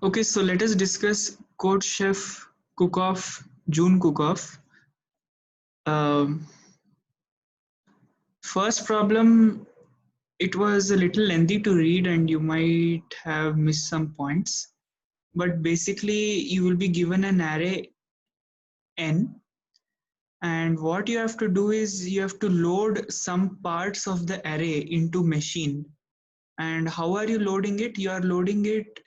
Okay, so let us discuss Code Chef Cook-Off, June Cook-Off. Um, First problem, it was a little lengthy to read and you might have missed some points. But basically, you will be given an array n, and what you have to do is you have to load some parts of the array into machine. And how are you loading it? You are loading it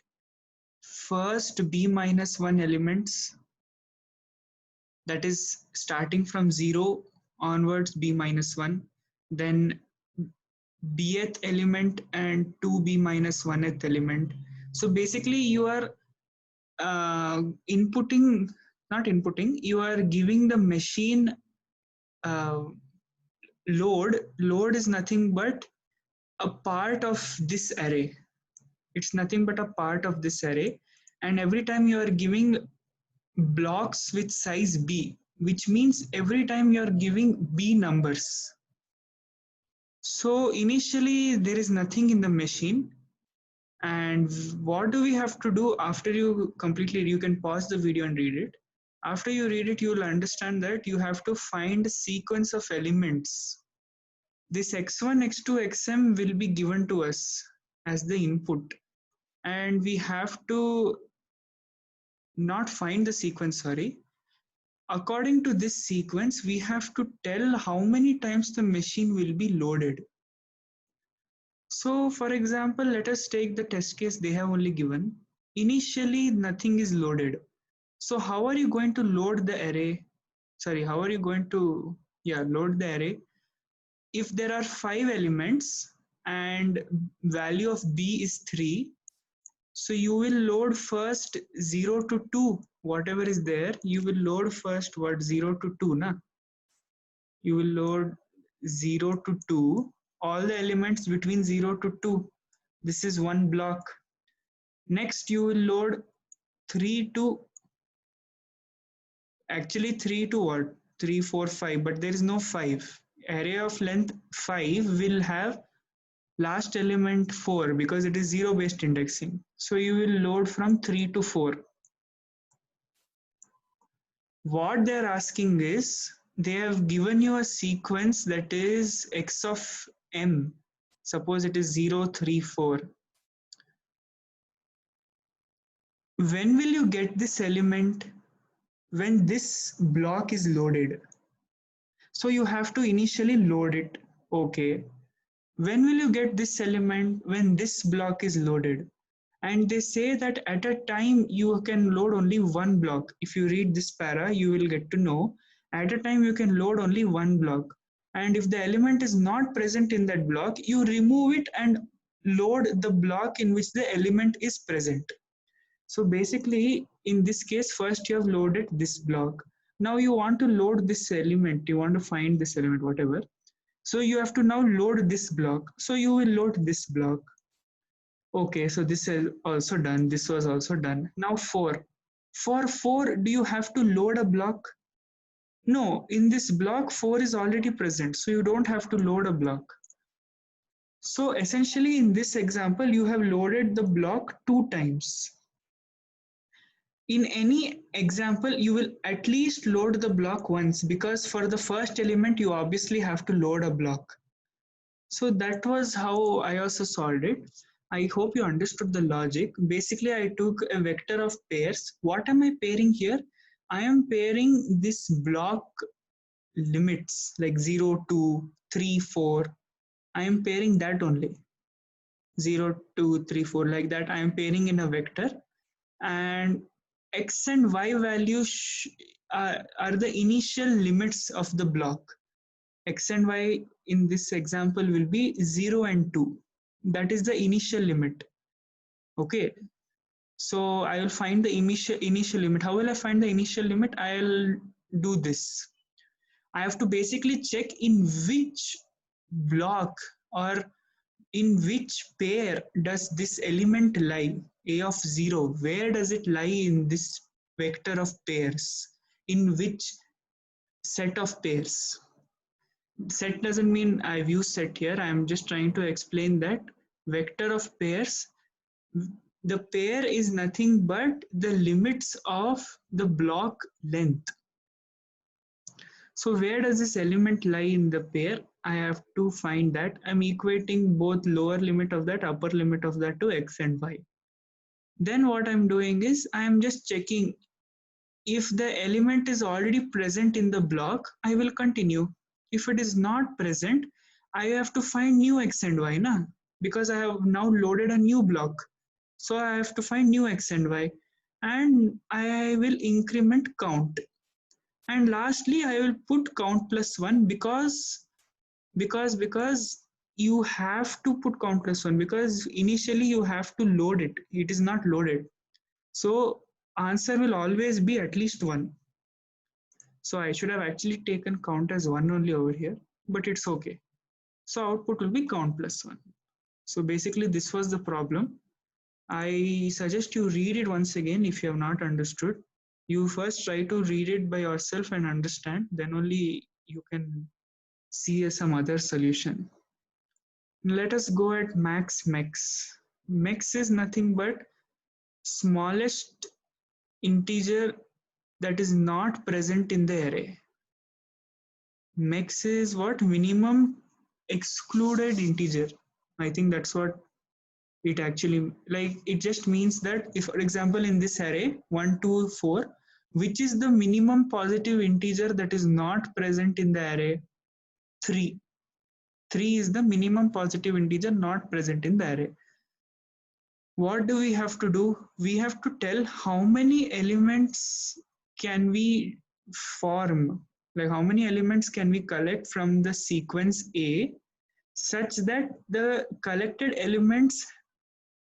first b minus 1 elements, that is starting from 0 onwards b minus 1, then bth element and 2b minus 1th element. So basically you are inputting, not inputting, you are giving the machine uh, load is nothing but a part of this array. It's nothing but a part of this array, and every time you are giving blocks with size b, which means every time you are giving b numbers. So initially there is nothing in the machine, and what do we have to do after you completely, you can pause the video and read it. After you read it, you will understand that you have to find a sequence of elements. This x1, x2, xm will be given to us as the input, and we have to not find the sequence, sorry. According to this sequence, we have to tell how many times the machine will be loaded. So for example, let us take the test case they have only given. Initially, nothing is loaded. So how are you going to load the array? Sorry, how are you going to, load the array? If there are 5 elements and value of b is 3, so you will load first 0 to 2, whatever is there, you will load first what 0 to 2, na? You will load 0 to 2, all the elements between 0 to 2. This is one block. Next, you will load 3 to, actually 3 to what? 3, 4, 5, but there is no 5. Array of length 5 will have last element 4 because it is 0 based indexing. So you will load from 3 to 4. What they're asking is, they have given you a sequence that is x of m. Suppose it is 0, 3, 4. When will you get this element? When this block is loaded. So you have to initially load it. Okay. When will you get this element? When this block is loaded. And they say that at a time you can load only one block. If you read this para, you will get to know at a time you can load only one block. And if the element is not present in that block, you remove it and load the block in which the element is present. So basically, in this case, first you have loaded this block. Now you want to load this element, you want to find this element, whatever. So you have to now load this block. So you will load this block. Okay, so this is also done. This was also done. Now 4. For 4, do you have to load a block? No, in this block 4 is already present. So you don't have to load a block. So essentially in this example, you have loaded the block 2 times. In any example, you will at least load the block once because for the first element, you obviously have to load a block. So that was how I also solved it. I hope you understood the logic. Basically, I took a vector of pairs. What am I pairing here? I am pairing this block limits like 0, 2, 3, 4. I am pairing that only. 0, 2, 3, 4 like that. I am pairing in a vector. And x and y values are the initial limits of the block. X and y in this example will be 0 and 2. That is the initial limit. Okay. So I will find the initial limit. How will I find the initial limit? I'll do this. I have to basically check in which block or in which pair does this element lie, a of 0, where does it lie in this vector of pairs, in which set of pairs. Set doesn't mean I've used set here, I'm just trying to explain that vector of pairs, The pair is nothing but the limits of the block length. So where does this element lie in the pair? I have to find that. I'm equating both lower limit of that, upper limit of that to x and y. Then what I'm doing is I'm just checking if the element is already present in the block, I will continue. If it is not present, I have to find new x and y, na? Because I have now loaded a new block. So I have to find new x and y, and I will increment count. And lastly, I will put count plus 1 because you have to put count plus 1 because initially you have to load it. It is not loaded. So answer will always be at least 1. So I should have actually taken count as 1 only over here, but it's okay. So output will be count plus 1. So basically this was the problem. I suggest you read it once again if you have not understood. You first try to read it by yourself and understand, then only you can see some other solution. Let us go at max mex. Mex is nothing but smallest integer that is not present in the array. Mex is what? Minimum excluded integer. I think that's what it actually, like, it just means that if, for example, in this array 1 2 4, which is the minimum positive integer that is not present in the array? 3. 3 is the minimum positive integer not present in the array. What do we have to do? We have to tell how many elements can we form, like how many elements can we collect from the sequence A such that the collected elements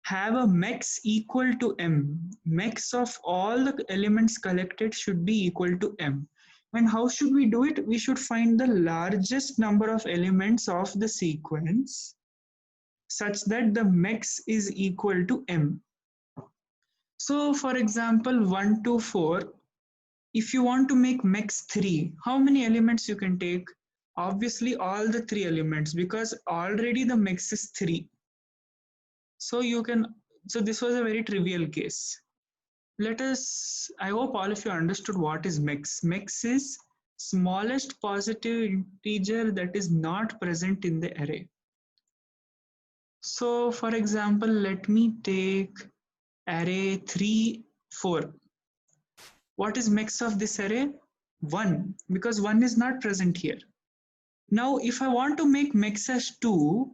have a max equal to m. Max of all the elements collected should be equal to m. And how should we do it? We should find the largest number of elements of the sequence such that the max is equal to m. So for example, 1 to 4, if you want to make max 3, how many elements you can take? Obviously all the 3 elements because already the max is 3. So you can, so this was a very trivial case. Let us, I hope all of you understood what is max. Max is smallest positive integer that is not present in the array. So for example, let me take array 3, 4. What is max of this array? 1, because 1 is not present here. Now, if I want to make max as 2,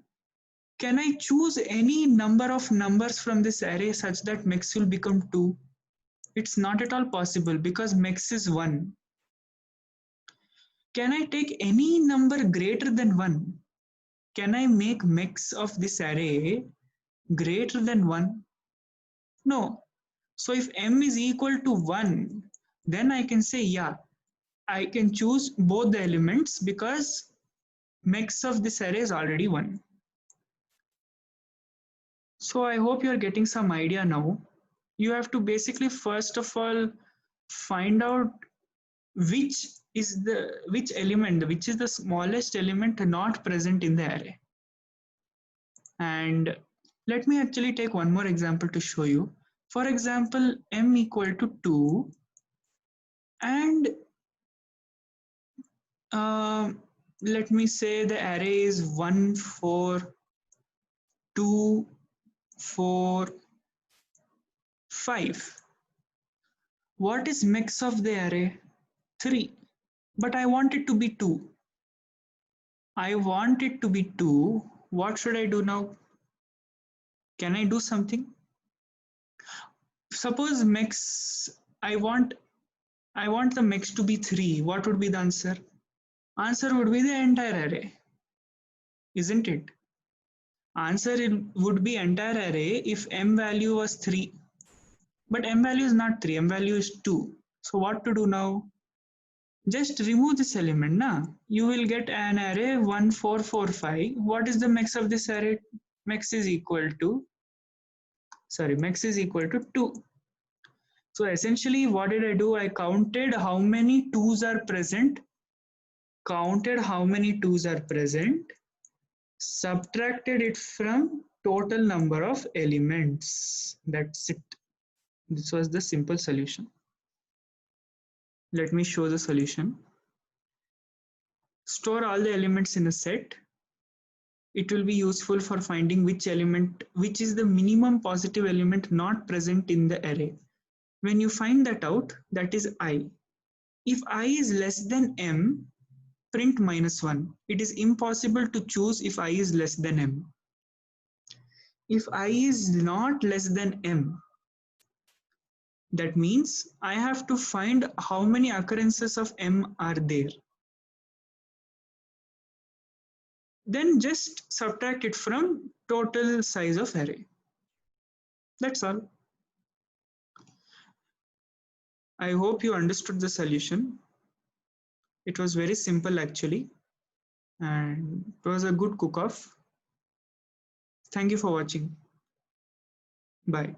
can I choose any number of numbers from this array such that max will become 2? It's not at all possible because max is 1. Can I take any number greater than 1? Can I make max of this array greater than 1? No. So if m is equal to 1, then I can say, yeah, I can choose both the elements because max of this array is already 1. So I hope you're getting some idea now. You have to basically first of all find out which is the smallest element not present in the array. And let me actually take one more example to show you. For example, m equal to 2 and let me say the array is 1 4 2 4 5. What is max of the array? 3. But I want it to be 2. I want it to be 2. What should I do now? Can I do something? Suppose max, I want the max to be 3. What would be the answer? Answer would be the entire array, isn't it? Answer would be entire array if m value was 3. But m value is not 3, m value is 2. So what to do now? Just remove this element, na? You will get an array 1 4 4 5. What is the max of this array? Max is equal to 2. So essentially what did I do? I counted how many 2's are present, subtracted it from total number of elements. That's it. This was the simple solution. Let me show the solution. Store all the elements in a set. It will be useful for finding which is the minimum positive element not present in the array. When you find that out, that is I. If I is less than m, print -1. It is impossible to choose if I is less than m. If I is not less than m, that means I have to find how many occurrences of m are there. Then just subtract it from total size of array. That's all. I hope you understood the solution. It was very simple actually, and it was a good cook-off. Thank you for watching. Bye.